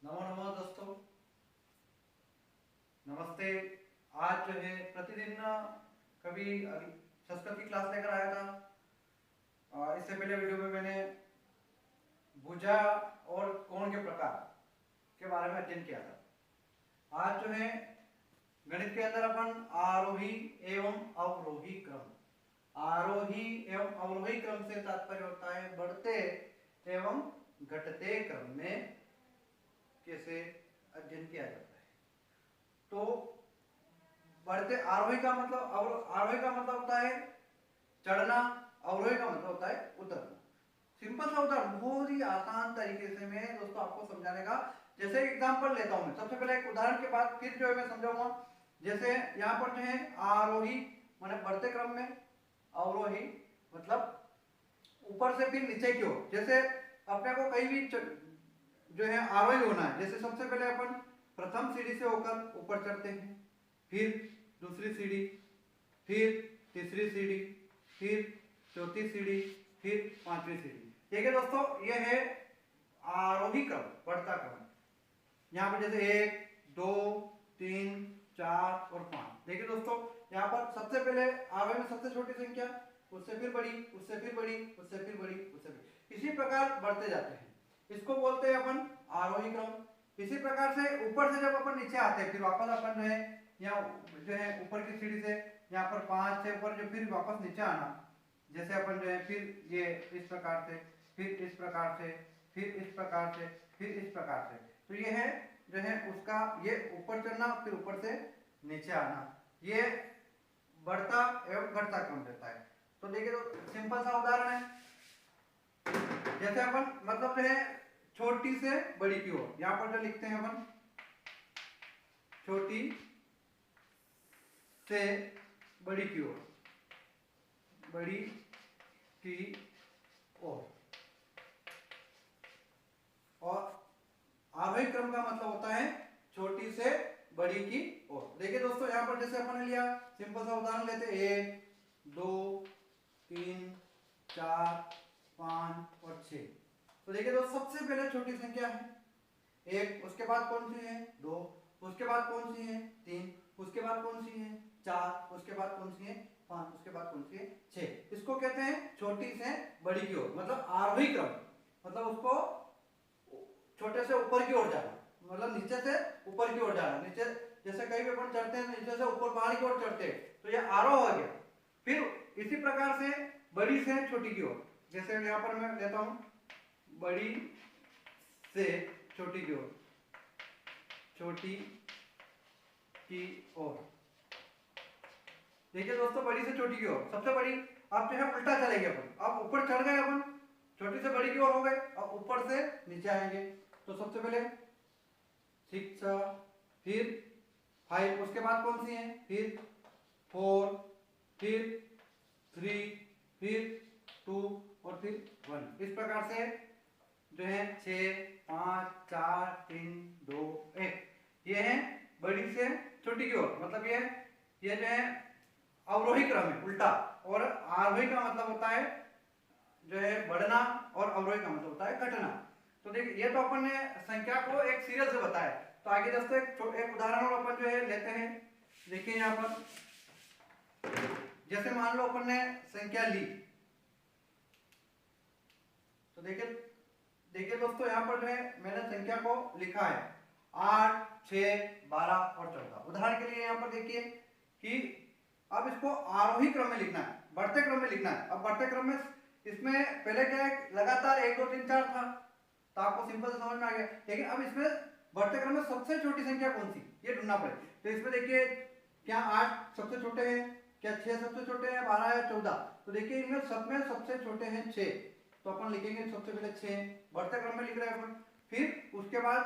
नमो नमो दोस्तों, नमस्ते। आज जो है प्रतिदिन कभी संस्कृत की क्लास लेकर आया था। इससे पहले वीडियो में मैंने भुजा और कोण के प्रकार के बारे में अध्ययन किया था। आज जो है गणित के अंदर अपन आरोही एवं अवरोही क्रम, आरोही एवं अवरोही क्रम से तात्पर्य होता है बढ़ते एवं घटते क्रम में कैसे अध्ययन किया जाता है। तो बढ़ते आरोही का मतलब आरोही का मतलब होता है चढ़ना, अवरोही का मतलब होता है उतरना। सिंपल सा उदाहरण बहुत ही आसान तरीके से मैं दोस्तों आपको समझाने का जैसे एग्जांपल लेता हूं। मैं सबसे पहले एक उदाहरण के बाद फिर जो है मैं समझाऊंगा। जैसे यहाँ पर जो है आरोही माने बढ़ते क्रम में, अवरोही मतलब ऊपर से फिर नीचे की ओर। जैसे अपने को कहीं भी जो है आरोही होना है, जैसे सबसे पहले अपन प्रथम सीढ़ी से होकर ऊपर चढ़ते हैं, फिर दूसरी सीढ़ी, फिर तीसरी सीढ़ी, फिर चौथी सीढ़ी, फिर पांचवी सीढ़ी। ठीक है दोस्तों, ये है आरोही क्रम, बढ़ता क्रम। यहाँ पर जैसे 1 2 3 4 और 5। देखिए दोस्तों, यहाँ पर सबसे पहले आरोही में सबसे छोटी संख्या, उससे फिर बड़ी, उससे फिर बड़ी, उससे फिर बड़ी, उससे फिर इसी प्रकार बढ़ते जाते हैं। इसको बोलते हैं अपन आरोही क्रम। इसी प्रकार से ऊपर से जब अपन नीचे आते हैं, फिर वापस अपन जो है यहाँ जो है ऊपर की सीढ़ी से यहाँ पर 5 से ऊपर जो फिर वापस नीचे आना। जैसे अपन जो है फिर ये इस प्रकार से, फिर इस प्रकार से, फिर इस प्रकार से, फिर इस प्रकार से। तो ये है जो है उसका ये ऊपर चढ़ना, फिर ऊपर से नीचे आना, ये बढ़ता एवं घटता क्रम रहता है। तो देखिए तो सिंपल सा उदाहरण है। जैसे अपन मतलब जो है छोटी से बड़ी की ओर, यहां पर जो लिखते हैं अपन छोटी से बड़ी की ओर, बड़ी की ओर। और आरोही क्रम का मतलब होता है छोटी से बड़ी की ओर। देखिए दोस्तों, यहां पर जैसे अपन ने लिया सिंपल सा उदाहरण लेते 1 2 3 4 5 और 6। तो देखिए दोस्तों, सबसे पहले छोटी संख्या है 1, उसके बाद कौन सी है 2, उसके बाद कौन सी है 3, उसके बाद कौन सी है 4, उसके बाद कौन सी है 5, उसके बाद कौन सी है 6। इसको कहते हैं छोटी से बड़ी की ओर, मतलब आरोही क्रम। मतलब उसको छोटे से ऊपर की ओर जाना, मतलब नीचे से ऊपर की ओर जाना। नीचे जैसे कहीं भी अपन चढ़ते हैं नीचे से ऊपर पहाड़ की ओर चढ़ते हैं, तो ये आरोह हो गया। फिर इसी प्रकार से बड़ी से छोटी की ओर, जैसे यहाँ पर मैं लेता हूं बड़ी से छोटी की ओर, छोटी की ओर। देखिए दोस्तों, बड़ी से छोटी की ओर सबसे बड़ी। अब जो है उल्टा चलेंगे अपन, अब ऊपर चढ़ गए अपन, छोटी से बड़ी की ओर हो गए, अब ऊपर से नीचे आएंगे। तो सबसे पहले 6, फिर 5, उसके बाद कौन सी है फिर 4, फिर 3, फिर 2 और फिर 1। इस प्रकार से जो है 6 5 4 3 2 1। ये है बड़ी से छोटी की ओर, मतलब ये जो है अवरोही क्रम है उल्टा। और आरोही का मतलब होता है जो है बढ़ना, और अवरोही का मतलब होता है घटना। तो देखिए, ये तो अपन ने संख्या को एक सीरियल से बताया। तो आगे दोस्तों एक उदाहरण और अपन जो है लेते हैं। देखिए यहाँ पर जैसे मान लो अपन ने संख्या ली, तो देखिए दोस्तों, यहाँ पर जो है मैंने संख्या को लिखा है 8 6 12 और 14। उदाहरण के लिए यहाँ पर देखिए कि अब इसको आरोही क्रम में लिखना है, बढ़ते क्रम में लिखना है। अब बढ़ते क्रम में इसमें पहले क्या है लगातार 1 2 3 4 था, तो आपको सिंपल से समझ में आ गया। लेकिन अब इसमें बढ़ते क्रम में सबसे छोटी संख्या कौन सी, ये ढूंढना पड़े। तो इसमें देखिए क्या 8 सबसे छोटे हैं, क्या 6 सबसे छोटे हैं, 12 या 14। तो देखिए इनमें सब में सबसे छोटे हैं 6, तो अपन लिखेंगे सबसे पहले 6, बढ़ते क्रम में लिख रहे हैं अपन। फिर उसके बाद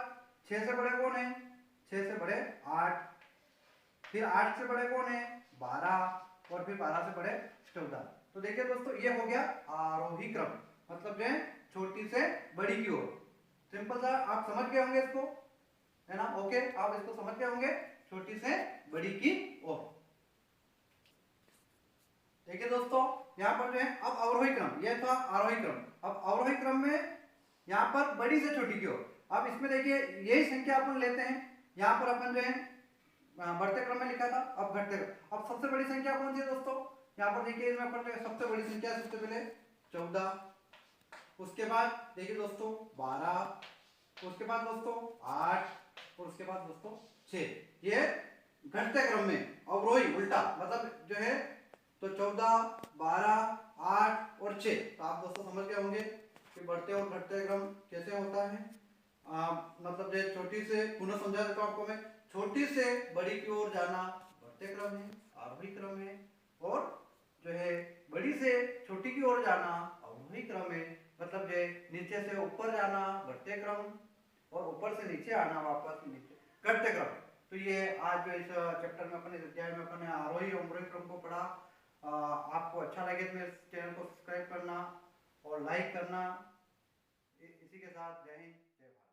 6 से बड़े कौन है, 6 से बड़े 8, फिर 8 से बड़े कौन है 12, और फिर 12 से बड़े 14। तो देखिए दोस्तों, ये हो गया आरोही क्रम, मतलब जो है छोटी से बड़ी की ओर। सिंपल सा आप समझ गए होंगे इसको, है ना। ओके, आप इसको समझ गए होंगे छोटी से बड़ी की ओर। देखिए दोस्तों, यहाँ पर जो है अब अवरोही क्रम, ये था आरोही क्रम। अब अवरोही क्रम में यहाँ पर बड़ी से छोटी की ओर। अब इसमें देखिए यही संख्या अपन लेते हैं, यहाँ पर अपन जो है बढ़ते क्रम में लिखा था, अब घटते क्रम। अब सबसे बड़ी संख्या कौन सी है दोस्तों, यहाँ पर देखिए इसमें अपन सबसे बड़ी संख्या सबसे पहले 14, उसके बाद देखिए दोस्तों 12, उसके बाद दोस्तों 8 और उसके बाद दोस्तों 6। ये घटते क्रम में अवरोही उल्टा मतलब जो है तो 14, 12, 8 और 6। तो आप दोस्तों समझ गए होंगे कि बढ़ते और घटते क्रम कैसे होता है। मतलब जो छोटी से पुनः समझा देता हूं आपको मैं, छोटी से बड़ी की ओर जाना बढ़ते क्रम है, आरोही क्रम है, और जो है बड़ी से छोटी की ओर जाना अवरोही क्रम है। मतलब जो नीचे से ऊपर जाना बढ़ते क्रम और ऊपर से नीचे आना वापस नीचे घटते क्रम। तो ये आज जो इस चैप्टर में अपने अध्याय में अपने आरोही और अवरोही क्रम को पढ़ा। आपको अच्छा लगे तो मेरे चैनल को सब्सक्राइब करना और लाइक करना। इसी के साथ जय हिंद जय भारत।